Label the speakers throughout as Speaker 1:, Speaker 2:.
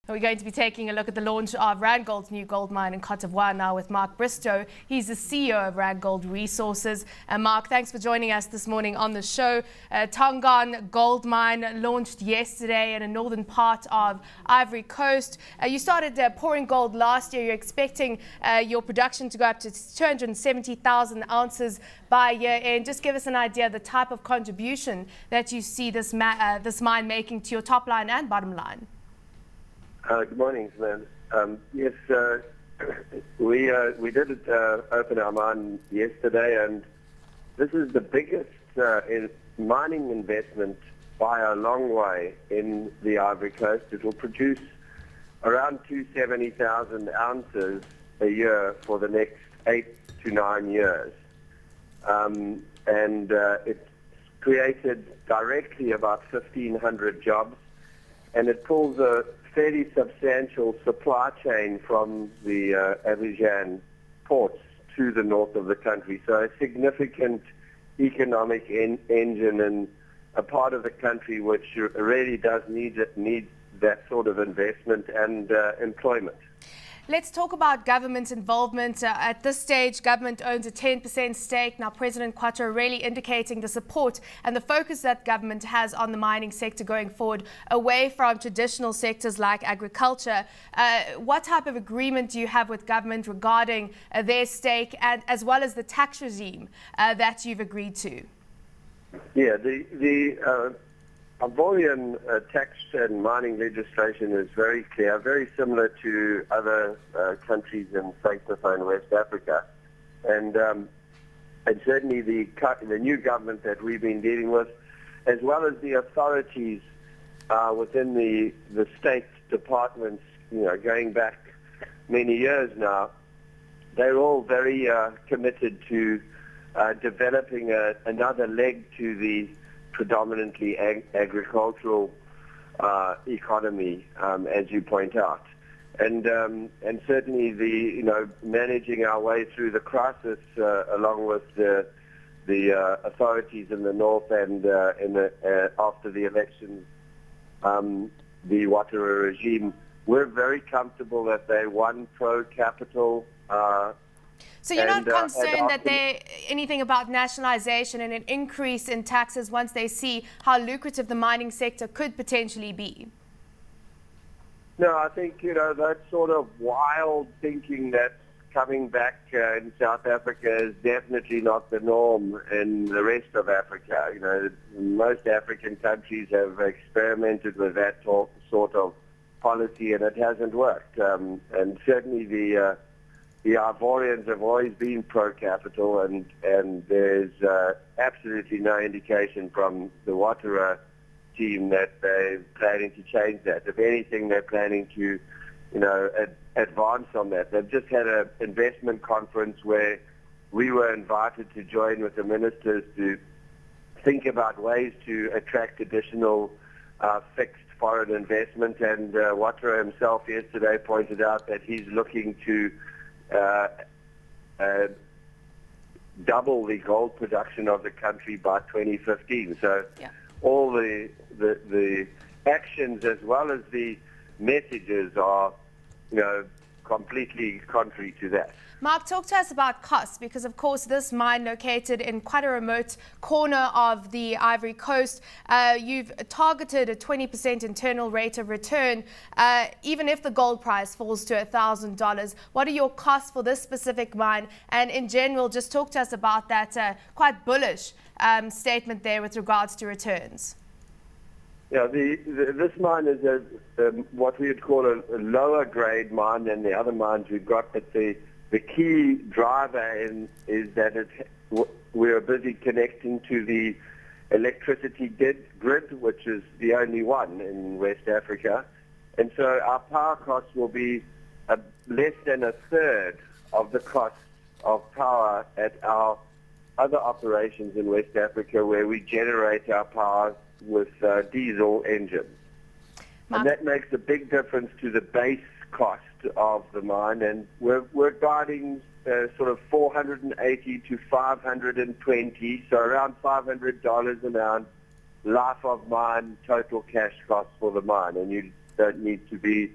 Speaker 1: We're going to be taking a look at the launch of Randgold's new gold mine in Cote d'Ivoire now with Mark Bristow. He's the CEO of Randgold Resources. Mark, thanks for joining us this morning on the show. Tongon gold mine launched yesterday in a northern part of Ivory Coast. You started pouring gold last year. You're expecting your production to go up to 270,000 ounces by year end. Just give us an idea of the type of contribution that you see this mine making to your top line and bottom line.
Speaker 2: Good morning, Samantha. Yes, we did open our mine yesterday, and this is the biggest mining investment by a long way in the Ivory Coast. It will produce around 270,000 ounces a year for the next 8 to 9 years. It's created directly about 1,500 jobs, and it pulls a fairly substantial supply chain from the Abidjan ports to the north of the country. So a significant economic engine in a part of the country which really does need that sort of investment and employment.
Speaker 1: Let's talk about government involvement. At this stage, government owns a 10% stake. Now, President Quattro really indicating the support and the focus that government has on the mining sector going forward, away from traditional sectors like agriculture. What type of agreement do you have with government regarding their stake, and as well as the tax regime that you've agreed to?
Speaker 2: Yeah, the Ivorian tax and mining legislation is very clear, very similar to other countries in Francophone West Africa. And certainly the new government that we've been dealing with, as well as the authorities within the state departments, going back many years now, they're all very committed to developing another leg to the predominantly agricultural economy, as you point out, and certainly the managing our way through the crisis along with the authorities in the north and after the elections, the Ouattara regime. We're very comfortable that they're one pro-capital.
Speaker 1: So you're not concerned that anything about nationalization and an increase in taxes once they see how lucrative the mining sector could potentially be?
Speaker 2: No, I think, that sort of wild thinking that's coming back in South Africa is definitely not the norm in the rest of Africa. Most African countries have experimented with that sort of policy, and it hasn't worked. And certainly the Ivorians have always been pro-capital, and there's absolutely no indication from the Ouattara team that they're planning to change that. If anything, they're planning to, advance on that. They've just had an investment conference where we were invited to join with the ministers to think about ways to attract additional fixed foreign investment, and Ouattara himself yesterday pointed out that he's looking to double the gold production of the country by 2015. So all the actions as well as the messages are, completely contrary to that.
Speaker 1: Mark, talk to us about costs, because of course this mine located in quite a remote corner of the Ivory Coast, you've targeted a 20% internal rate of return, even if the gold price falls to $1,000. What are your costs for this specific mine? And in general, just talk to us about that quite bullish statement there with regards to returns.
Speaker 2: Yeah, this mine is what we would call a lower grade mine than the other mines we've got, but the key driver is that we're busy connecting to the electricity grid, which is the only one in West Africa. And so our power costs will be less than a third of the cost of power at our other operations in West Africa, where we generate our power with diesel engines.
Speaker 1: Mark.
Speaker 2: And that makes a big difference to the base cost of the mine, and we're guiding sort of 480 to 520, so around $500 an ounce life of mine total cash cost for the mine, and you don't need to be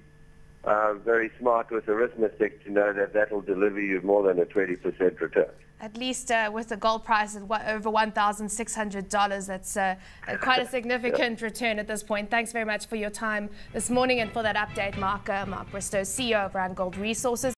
Speaker 2: very smart with arithmetic to know that that will deliver you more than a 20% return.
Speaker 1: At least with the gold price at over $1,600, that's quite a significant return at this point. Thanks very much for your time this morning and for that update, Mark Bristow, CEO of Randgold Resources.